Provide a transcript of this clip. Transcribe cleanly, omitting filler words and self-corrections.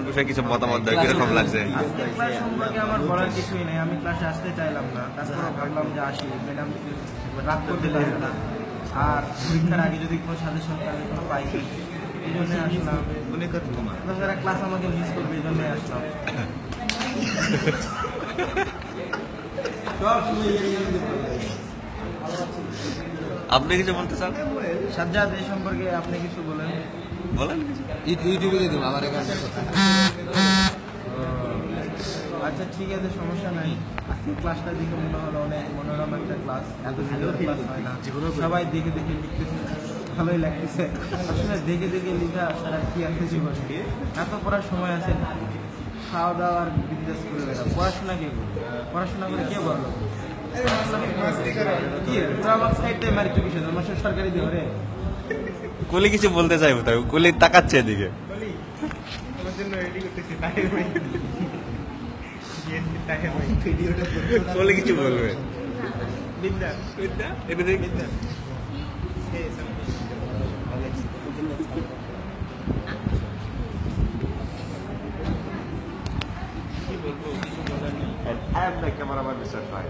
বিষয়ে কিছু মতামত দেয়, কিরকম লাগছে? আজকে ক্লাস সম্পর্কে আমার বলার কিছুই নেই, আমি ক্লাসে আসতে চাইলাম না, তারপরে ভাবলাম যে আসি, ম্যাডাম রাগ করতে পারবে না, আর পরীক্ষার আগে যদি কোনো সাজেশন তাহলে কোনো পাই, এই জন্যই আসলাম। যারা ক্লাস আমাকে মিস করবে এই জন্যই আসলাম। আপনি কিছু বলতে চান? সাজ্জাদ, এই সম্পর্কে আপনি কিছু বলেন। বলেন। ইউটিউবে দিয়ে দেবো আমার এখানে। আচ্ছা ঠিক আছে, সমস্যা নাই। আজকে ক্লাসটা দেখে মনে হলো অনেক মনোরম একটা ক্লাস, এত সুন্দর ক্লাস হয় না, সবাই দেখে দেখে লিখতেছে, ভালোই লাগতেছে। আসলে দেখে দেখে লেখা সারা কি আছে জীবনে, এত পড়ার সময় আছে, খাওয়া দাওয়া আর বিজনেস করে বেড়া, পড়াশোনা কে করবে? পড়াশোনা করে কে বললো কি আমার সাইড টাইম আর কিছু বিষয় আমার সরকারি দিয়ে রে কলি কিছু বলতে চাইবো, তাই কলি তাকাচ্ছে এদিকে। কলি কিছু বলবে? I am the cameraman, Mr. Fry.